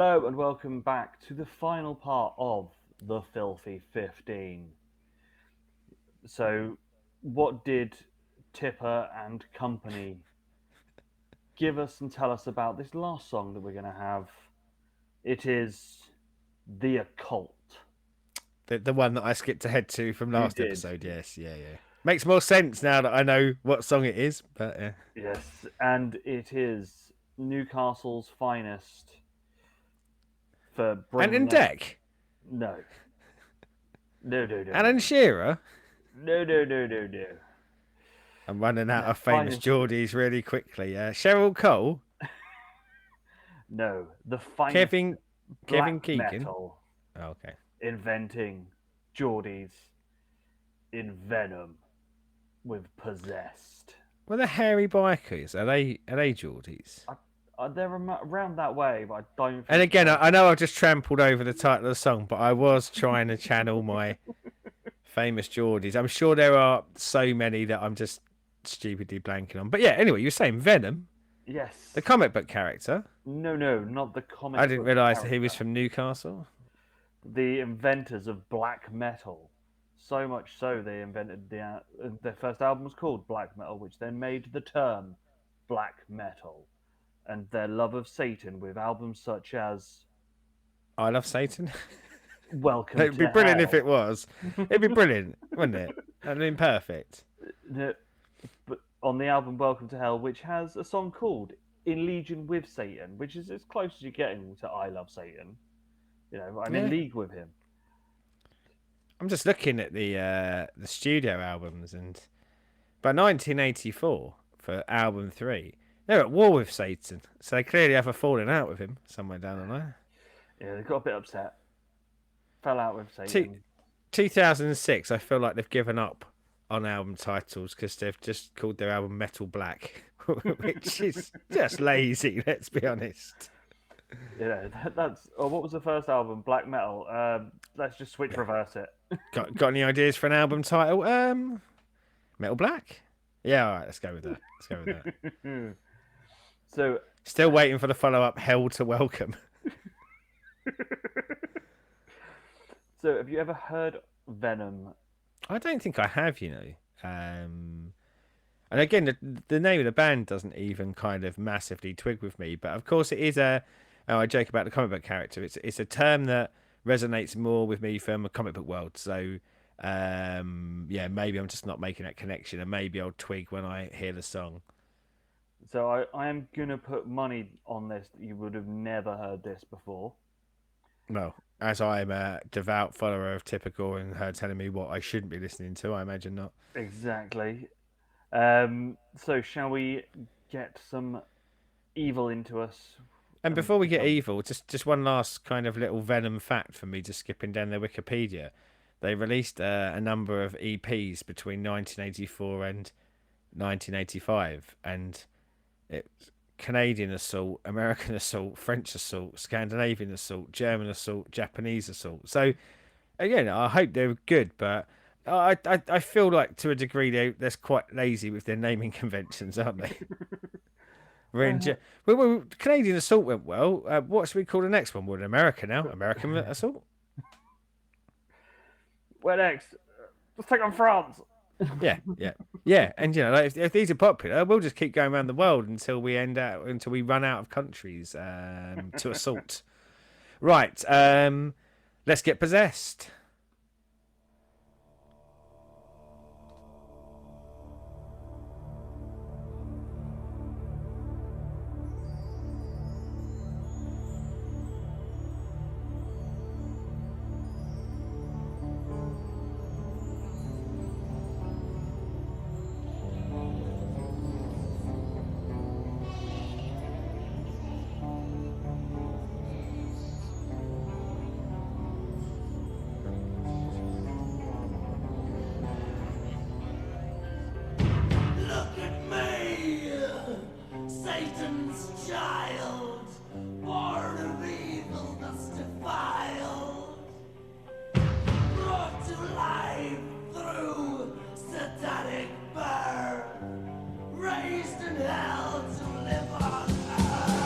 Hello and welcome back to the final part of the Filthy 15. So, what did Tipper and company give us and tell us about this last song that we're going to have? It is The Occult. The one that I skipped ahead to from You last did. episode. Yes, yeah. Makes more sense now that I know what song it is. But yeah. Yes, and it is Newcastle's finest for And in bringing us. deck, No. No, no, no, Alan no. Shearer. No, no, no, no, no. I'm running out Their of famous finest. Geordies really quickly. Cheryl Cole, No, the finest Kevin black Kevin Keegan. metal Oh, okay. inventing Geordies in Venom with Possessed. Well, the hairy bikers are they Geordies? They're around that way, but I don't And think again, so. I know I've just trampled over the title of the song, but I was trying to channel my famous Geordies. I'm sure there are so many that I'm just stupidly blanking on. But yeah, anyway, you were saying Venom, the Yes. comic book character. No, no, not the I comic didn't book realise that he was character. from Newcastle. The inventors of black metal. So much so they invented their first album was called Black Metal, which then made the term black metal. And their love of Satan with albums such as I love Satan. Welcome It'd be to brilliant if Hell. it was. It'd be brilliant, wouldn't it? I mean, perfect. But on the album Welcome to Hell, which has a song called In Legion with Satan, which is as close as you're getting to I Love Satan. You know, I'm in Yeah. league with him. I'm just looking at the studio albums, and by 1984 for album 3, they're at war with Satan, so they clearly have a falling out with him somewhere down the line. Yeah, they got a bit upset. Fell out with Two, Satan. 2006, I feel like they've given up on album titles because they've just called their album Metal Black, which is just lazy, let's be honest. You know, that's. Oh, what was the first album? Black Metal. Let's just switch Yeah. reverse it. Got any ideas for an album title? Metal Black? Yeah, all right, let's go with that. Let's go with that. So, Still waiting for the follow up, Hell to Welcome. so have you ever heard Venom? I don't think I have, and again, the name of the band doesn't even kind of massively twig with me. But of course, it is a. Oh, I joke about the comic book character. It's a term that resonates more with me from a comic book world. So, yeah, maybe I'm just not making that connection, and maybe I'll twig when I hear the song. So I am gonna put money on this that you would have never heard this before. Well, as I'm a devout follower of Typical and her telling me what I shouldn't be listening to, I imagine not. Exactly. So shall we get some evil into us? And And before we get become... evil, just one last kind of little Venom fact for me, just skipping down their Wikipedia. They released a number of EPs between 1984 and 1985, and it's Canadian Assault, American Assault, French Assault, Scandinavian Assault, German Assault, Japanese Assault. So again, I hope they're good, but I feel like to a degree they're quite lazy with their naming conventions, aren't they? Canadian Assault went well. What should we call the next one? Well, in America now, American Assault. Where next? Let's take on France. Yeah. And like, if these are popular, we'll just keep going around the world until we run out of countries to assault. Right. Let's get possessed. Look at me, Satan's child, born of evil thus defiled, brought to life through satanic burn, raised in hell to live on earth.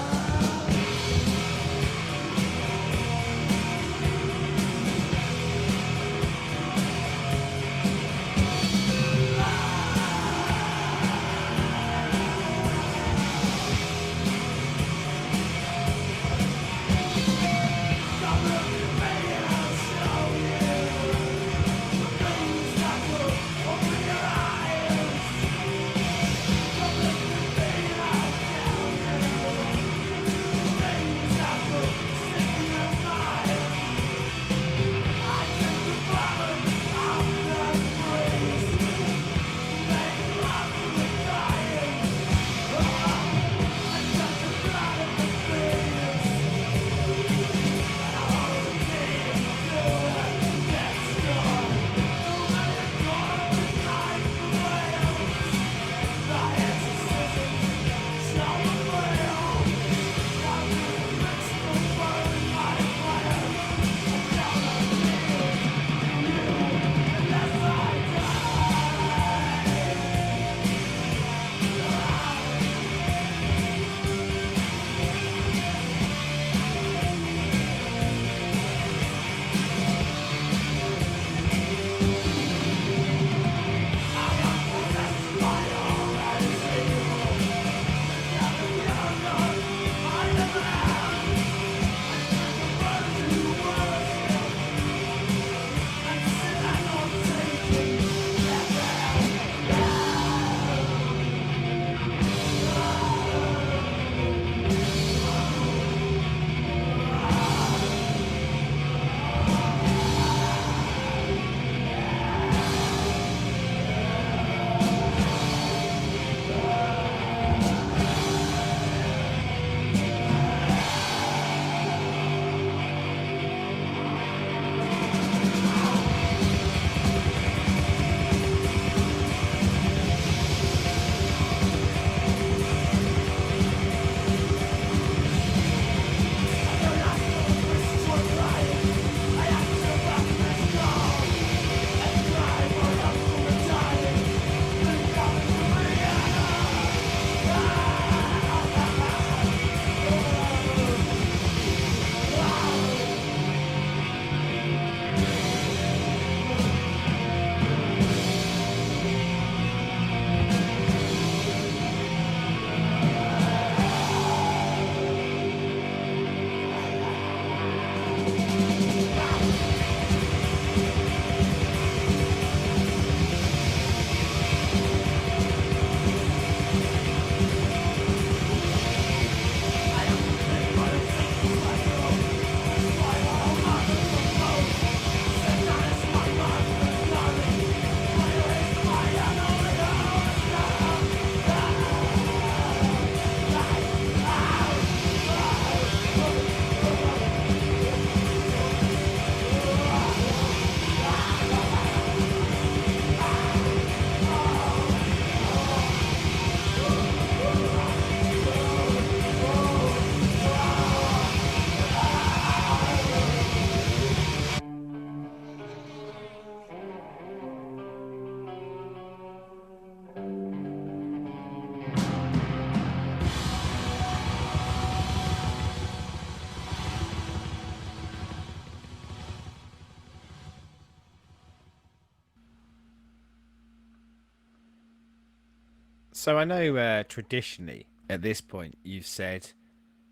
So I know traditionally at this point you've said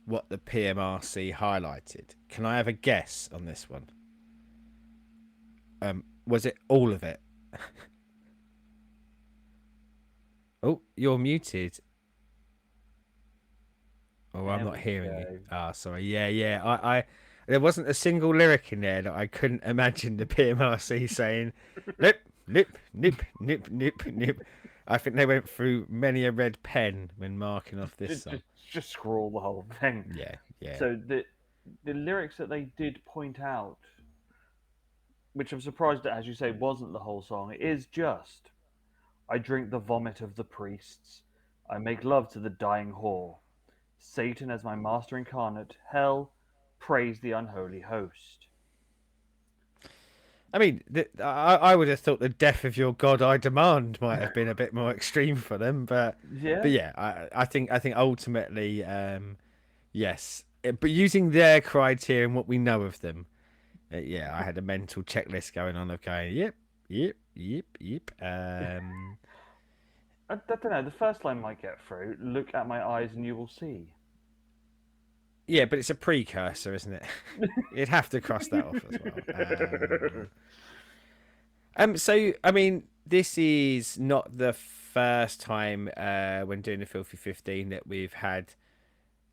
what the PMRC highlighted. Can I have a guess on this one? Was it all of it? Oh, you're muted. Oh, I'm There not we hearing you. go. Ah, sorry. Yeah, yeah. There wasn't a single lyric in there that I couldn't imagine the PMRC saying, "Nip, nip, nip, nip, nip, nip." I think they went through many a red pen when marking off this Just, song. just, just scroll the whole thing. Yeah, yeah. So the lyrics that they did point out, which I'm surprised at, as you say, wasn't the whole song. It is just, I drink the vomit of the priests. I make love to the dying whore. Satan as my master incarnate. Hell, praise the unholy host. I mean, I would have thought the death of your god I demand might have been a bit more extreme for them, but Yeah, yeah, I think ultimately, yes. But using their criteria and what we know of them, yeah, I had a mental checklist going on of going, yep, yep, yep, yep. I don't know. The first line might get through. Look at my eyes and you will see. Yeah, but it's a precursor, isn't it? You'd have to cross that off as well. So I mean, this is not the first time when doing the Filthy 15 that we've had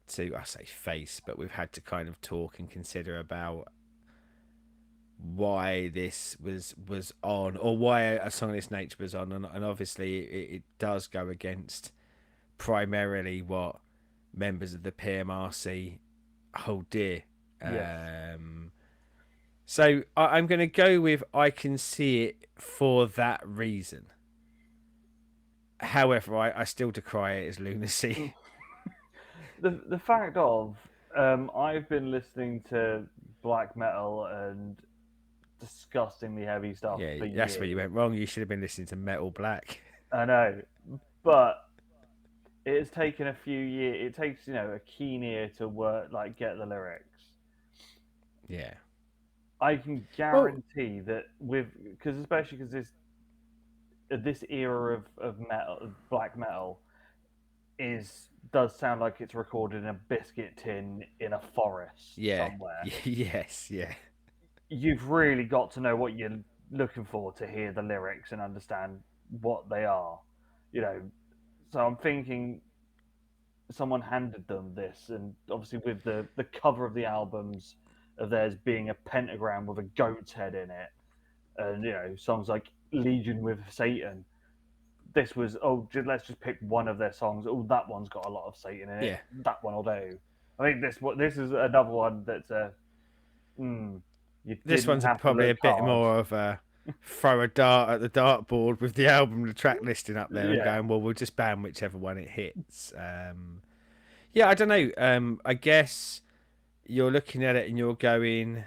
to, I say face, but we've had to kind of talk and consider about why this was on, or why a song of this nature was on, and obviously it does go against primarily what members of the PMRC hold dear. Yes. So I'm going to go with I can see it for that reason. However, I still decry it as lunacy. The fact of I've been listening to black metal and disgustingly heavy stuff Yeah, for that's where you years. went wrong. You should have been listening to Metal Black. I know, but it has taken a few years. It takes a keen ear to work like get the lyrics. Yeah. I can Well, guarantee that with because especially because this era of metal, of black metal, does sound like it's recorded in a biscuit tin in a forest yeah. somewhere. Yes, yeah. You've really got to know what you're looking for to hear the lyrics and understand what they are. You know, so I'm thinking someone handed them this, and obviously with the cover of the albums of theirs being a pentagram with a goat's head in it, and songs like Legion with Satan. This was let's just pick one of their songs. Oh, that one's got a lot of Satan in it. Yeah. That one will do. I think this is another one that's you This didn't one's have to probably look a bit hard. more of a throw a dart at the dartboard with the album, the track listing up there, and Yeah, going, well, we'll just ban whichever one it hits. Yeah, I don't know. I guess you're looking at it and you're going,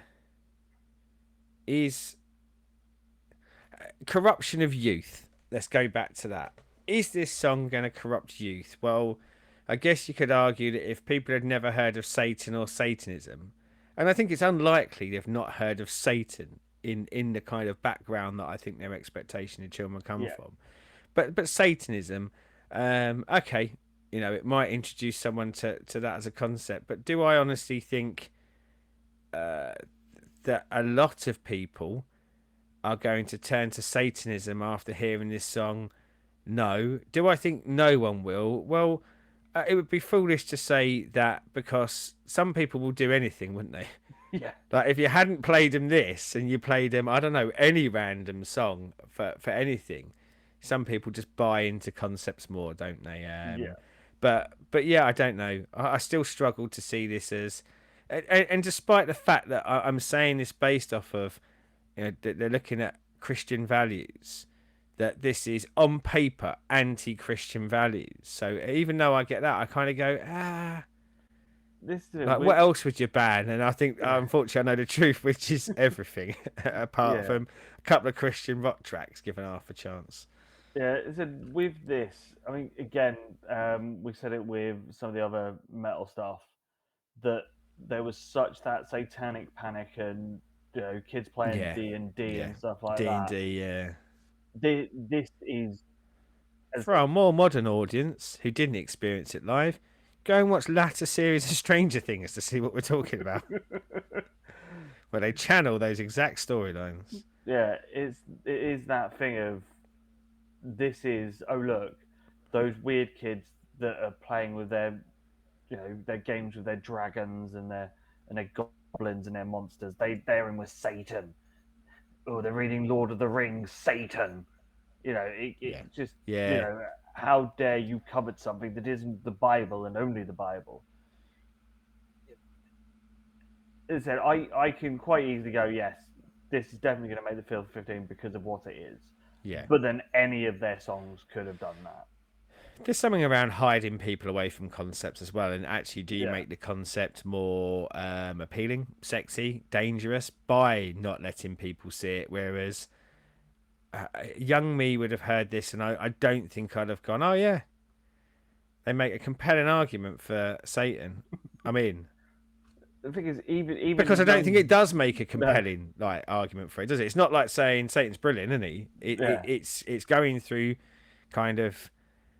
is corruption of youth. Let's go back to that. Is this song going to corrupt youth? Well, I guess you could argue that if people had never heard of Satan or Satanism, and I think it's unlikely they've not heard of Satan in the kind of background that I think their expectation of children come yeah, from. But Satanism, okay, it might introduce someone to that as a concept. But do I honestly think that a lot of people are going to turn to Satanism after hearing this song? No. Do I think no one will? Well, it would be foolish to say that because some people will do anything, wouldn't they? yeah, Like if you hadn't played them this and you played them, I don't know, any random song for anything, some people just buy into concepts more, don't they? yeah, But yeah, I don't know. I still struggle to see this as, and despite the fact that I'm saying this based off of, they're looking at Christian values, that this is on paper anti-Christian values. So even though I get that, I kind of go, this is it like with what else would you ban? And I think, unfortunately, I know the truth, which is everything, apart yeah. from a couple of Christian rock tracks given half a chance. Yeah, so with this, I mean, again, we said it with some of the other metal stuff that there was such that satanic panic and kids playing Yeah, D and D yeah, and stuff like D and that. D, yeah, This is as For our more modern audience who didn't experience it live, go and watch latter series of Stranger Things to see what we're talking about, where they channel those exact storylines. yeah, it is that thing of this is, oh look, those weird kids that are playing with their, their games with their dragons and their goblins and their monsters. They're in with Satan. Oh, they're reading Lord of the Rings, Satan. It Yeah, just, yeah, how dare you covet something that isn't the Bible and only the Bible? As I said, I can quite easily go, yes, this is definitely going to make the field 15 because of what it is. yeah. But then any of their songs could have done that. There's something around hiding people away from concepts as well. And actually, do you Yeah. make the concept more appealing, sexy, dangerous by not letting people see it? Whereas young me would have heard this, and I don't think I'd have gone, oh, yeah, they make a compelling argument for Satan. I'm in. The thing is, Because I even don't think it young, does make a no, compelling like argument for it, does it? It's not like saying Satan's brilliant, isn't he? yeah, It's going through kind of,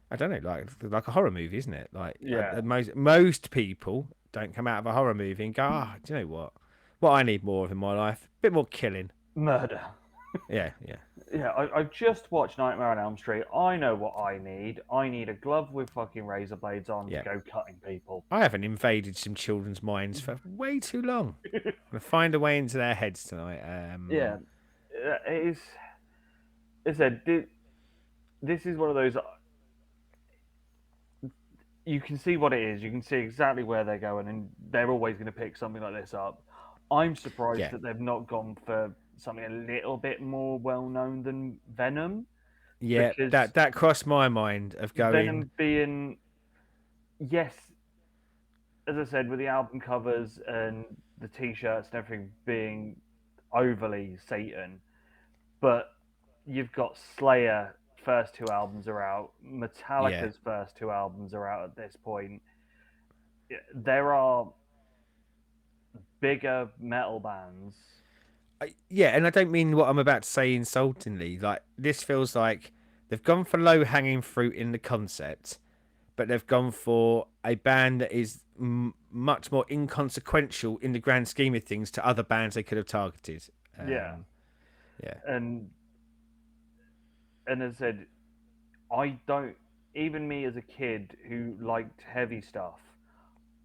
I don't know, like a horror movie, isn't it? Like yeah, most people don't come out of a horror movie and go, ah, do you know what? What I need more of in my life, a bit more killing. murder. Yeah, yeah, Yeah, I just watched Nightmare on Elm Street. I know what I need. I need a glove with fucking razor blades on to yeah. go cutting people. I haven't invaded some children's minds for way too long. I'm gonna find a way into their heads tonight. Yeah, it is. As I said, this is one of those. You can see what it is. You can see exactly where they're going, and they're always going to pick something like this up. I'm surprised Yeah, that they've not gone for something a little bit more well known than Venom, yeah. because That crossed my mind of going. Venom being, yes, as I said, with the album covers and the t-shirts and everything being overly Satan, but you've got Slayer first two albums are out, Yeah, Metallica's first two albums are out at this point. There are bigger metal bands. yeah, and I don't mean what I'm about to say insultingly. Like this feels like they've gone for low hanging fruit in the concept, but they've gone for a band that is much more inconsequential in the grand scheme of things to other bands they could have targeted. Yeah, Yeah, and as I said, I don't. Even me as a kid who liked heavy stuff,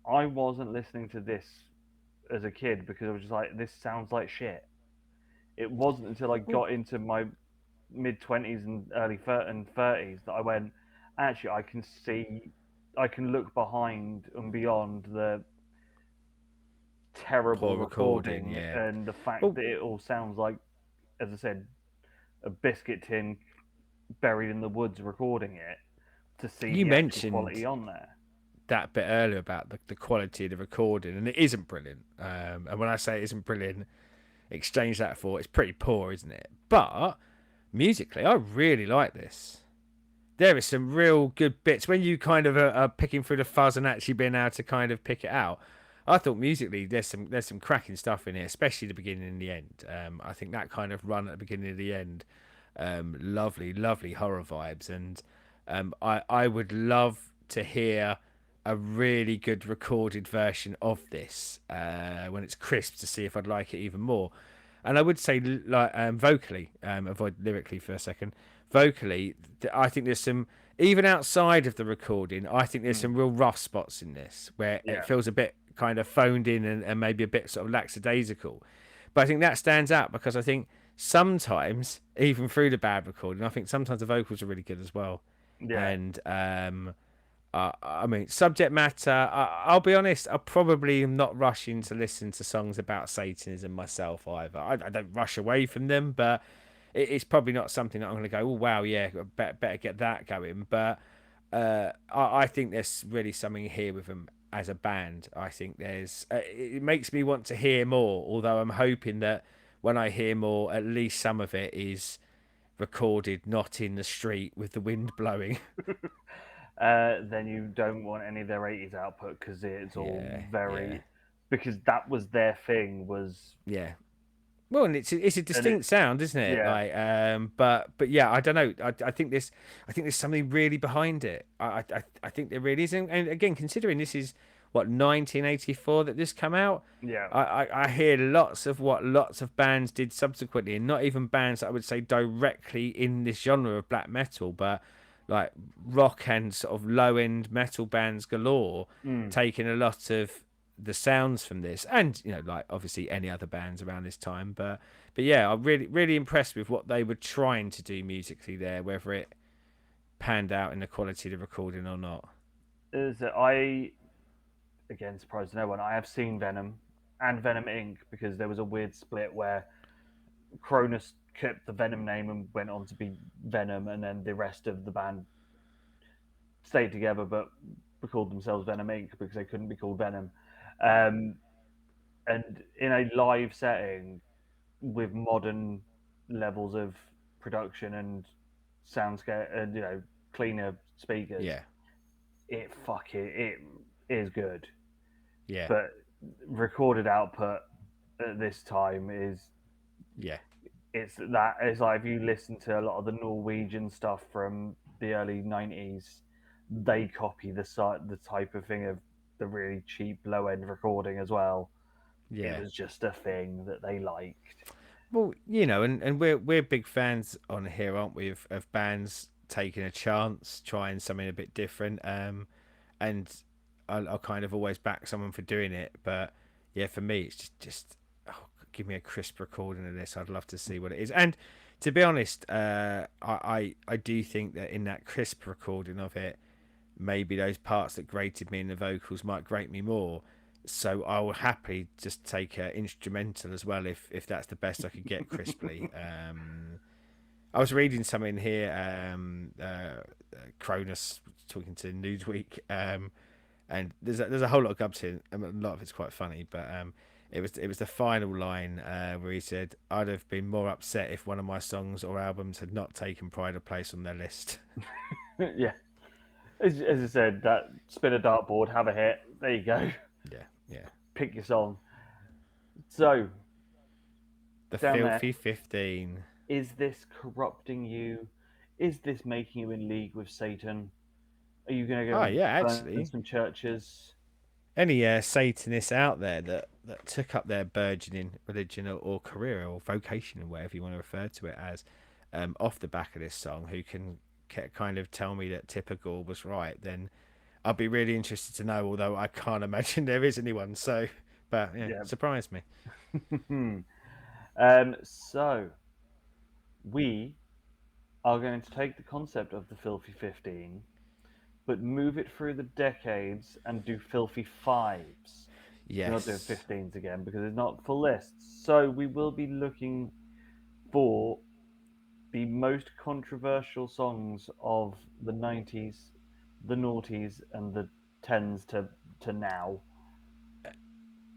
I wasn't listening to this as a kid because I was just like, this sounds like shit. It wasn't until I well, got into my mid 20s and early 30s that I went, actually, I can look behind and beyond the terrible poor recording. recording Yeah. and the fact Well, that it all sounds like, as I said, a biscuit tin buried in the woods recording it to see you the actual mentioned quality on there. that bit earlier about the quality of the recording, and it isn't brilliant. And when I say it isn't brilliant, exchange that for it's pretty poor, isn't it? But musically, I really like this. There is some real good bits when you kind of are picking through the fuzz and actually being able to kind of pick it out. I thought musically there's some cracking stuff in here, especially the beginning and the end. I think that kind of run at the beginning and the end, lovely, lovely horror vibes, and I would love to hear a really good recorded version of this when it's crisp to see if I'd like it even more. And I would say like vocally, avoid lyrically for a second. Vocally, I think there's some even outside of the recording. I think there's some real rough spots in this where it Yeah, feels a bit kind of phoned in and maybe a bit sort of lackadaisical. But I think that stands out because I think sometimes, even through the bad recording, I think sometimes the vocals are really good as well. yeah, And I mean, subject matter. I'll be honest. I probably am not rushing to listen to songs about Satanism myself either. I don't rush away from them, but it's probably not something that I'm going to go. Oh wow, yeah, better get that going. But I think there's really something here with them as a band. I think there's. It makes me want to hear more. Although I'm hoping that when I hear more, at least some of it is recorded not in the street with the wind blowing. then you don't want any of their 80s output because it's all Yeah, yeah, very, because that was their thing, was yeah. Well, and it's a and it distinct sound, isn't it? yeah, Like, but yeah, I don't know. I think there's something really behind it. I think there really is. And again, considering this is what 1984 that this come out, yeah, I hear lots of what lots of bands did subsequently, and not even bands that I would say directly in this genre of black metal, but like rock and sort of low end metal bands galore, mm. taking a lot of the sounds from this, and like obviously any other bands around this time. But yeah, I'm really impressed with what they were trying to do musically there, whether it panned out in the quality of the recording or not. Is that I again surprised no one. I have seen Venom and Venom Inc. because there was a weird split where Cronus kept the Venom name and went on to be Venom, and then the rest of the band stayed together but called themselves Venom Inc. because they couldn't be called Venom. Um, and in a live setting with modern levels of production and soundscape and cleaner speakers, Yeah, it is good. yeah, But recorded output at this time is yeah, it's like if you listen to a lot of the Norwegian stuff from the early 90s, they copy the type of thing of the really cheap low end recording as well. It yeah. was just a thing that they liked. Well, and we're big fans on here, aren't we, of bands taking a chance, trying something a bit different. And I'll kind of always back someone for doing it. But yeah, for me, it's just oh, give me a crisp recording of this. I'd love to see what it is. And to be honest, I do think that in that crisp recording of it, maybe those parts that grated me in the vocals might grate me more. So I will happily just take an instrumental as well if that's the best I could get crisply. I was reading something here, Cronus talking to Newsweek, and there's a whole lot of gubs here. A lot of it's quite funny, but it was the final line where he said, "I'd have been more upset if one of my songs or albums had not taken pride of place on their list." Yeah, as I said, that spin a dartboard, have a hit. There you go. Yeah, yeah. Pick your song. So The down there, Filthy 15. is this corrupting you? Is this making you in league with Satan? Are you going to Oh go yeah, burn actually, some churches? any Satanists out there that took up their burgeoning religion or career or vocation or whatever you want to refer to it as, off the back of this song, who can kind of tell me that Tipper Gore was right, then I'd be really interested to know. Although I can't imagine there is anyone. So, but yeah, Yeah. surprise me. So we are going to take the concept of the Filthy 15, but move it through the decades and do Filthy Fives. We're not doing Yes. 15s again because it's not full lists. So we will be looking for the most controversial songs of the 90s, the noughties, and the 10s to now.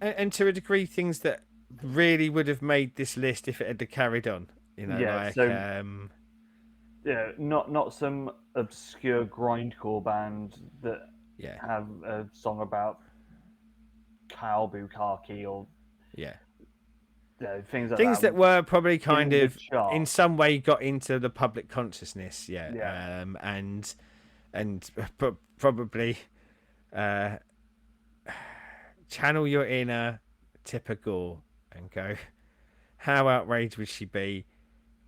And to a degree, things that really would have made this list if it had carried on. Yeah, Like so yeah, not some obscure grindcore band that yeah, have a song about cow bukkake or yeah. things like Things that that were probably kind in the of in charts. some way got into the public consciousness, yeah, Yeah, and probably uh, channel your inner Tipper Gore and go, how outraged would she be?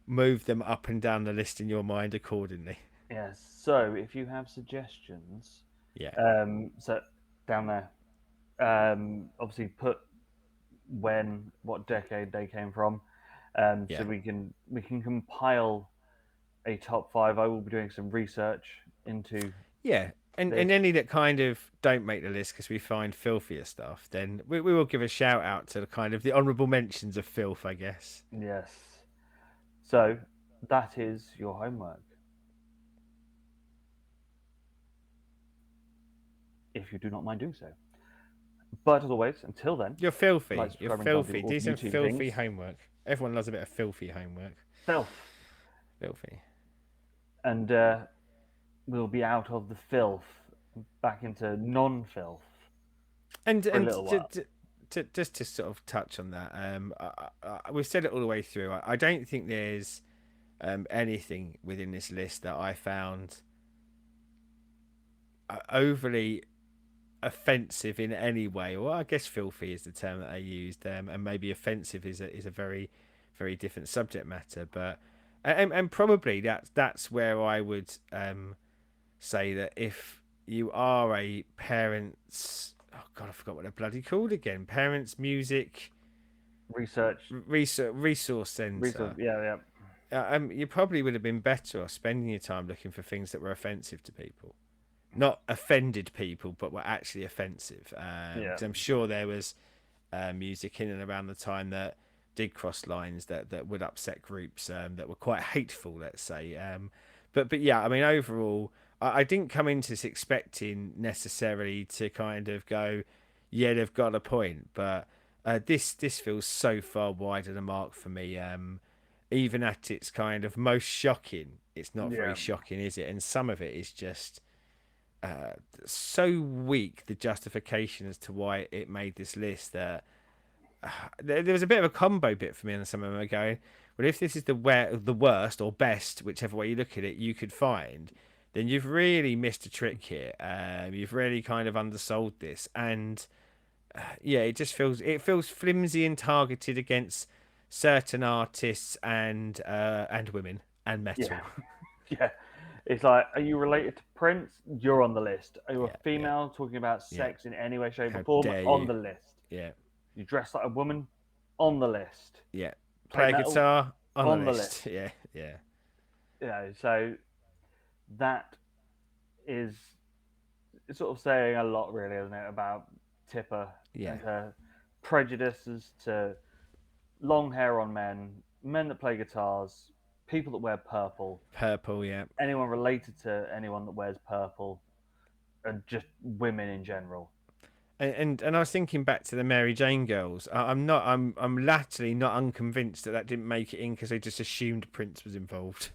Move them up and down the list in your mind accordingly. yes. So if you have suggestions, Yeah, so down there, obviously put what decade they came from, so yeah, we can compile a top five. I will be doing some research into yeah. And this. any that kind of don't make the list because we find filthier stuff, then we will give a shout out to the kind of the honourable mentions of filth, I guess. Yes. So that is your homework. If you do not mind doing so. But as always, until then, You're filthy. like, You're subscribe, and do filthy. all Do the some YouTube filthy things. homework. Everyone loves a bit of filthy homework. Filth. Filthy. And we'll be out of the filth back into non-filth And for a little while. just to sort of touch on that, we've said it all the way through. I don't think there's anything within this list that I found overly offensive in any way. Well, I guess filthy is the term that I used, and maybe offensive is a very, very different subject matter. But and probably that's where I would say that if you are a parents, oh god, I forgot what they're bloody called again. Parents Music Research, Resource research. Centre. Yeah, You probably would have been better off spending your time looking for things that were offensive to people, not offended people, but were actually offensive. yeah, 'Cause I'm sure there was music in and around the time that did cross lines that would upset groups that were quite hateful, let's say. But yeah, I mean, overall, I didn't come into this expecting necessarily to kind of go, yeah, they've got a point, but this feels so far wide of the mark for me. Even at its kind of most shocking, it's not very yeah, shocking, is it? And some of it is just so weak, the justification as to why it made this list, that there was a bit of a combo bit for me, and some of them are going, well, if this is the worst or best, whichever way you look at it, you could find, then you've really missed a trick here. You've really kind of undersold this, and yeah, it feels flimsy and targeted against certain artists and women and yeah, metal. yeah. It's like, are you related to Prince? You're on the list. Are you a Yeah, yeah, female talking about yeah. sex in any way, shape, or How form? dare On you? the list. Yeah, You dress like a woman? On the list. yeah. Play Play a metal? guitar on the On the list. list. Yeah, yeah, So that is sort of saying a lot, really, isn't it, about Tipper yeah. and her prejudices to long hair on men, men that play guitars, people that wear purple, Purple. Yeah. anyone related to anyone that wears purple, and just women in general. And I was thinking back to the Mary Jane girls. I'm not. I'm latterly not unconvinced that didn't make it in because they just assumed Prince was involved.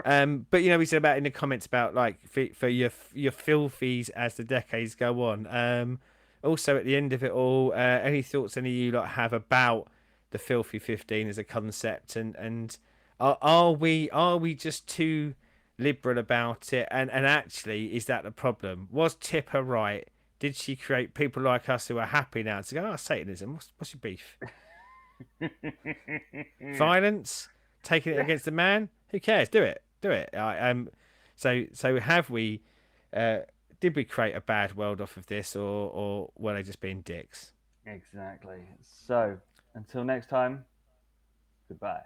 But we said about in the comments about like for your filthies as the decades go on. Also at the end of it all, any thoughts any of you lot have about the Filthy 15 as a concept, and are we just too liberal about it? And actually, is that the problem? Was Tipper right? Did she create people like us who are happy now to go, oh, Satanism? What's your beef? Violence, taking it Yeah, against the man. Who cares? Do it. Do it. So have we? Uh, did we create a bad world off of this, or were they just being dicks? exactly. So until next time, goodbye.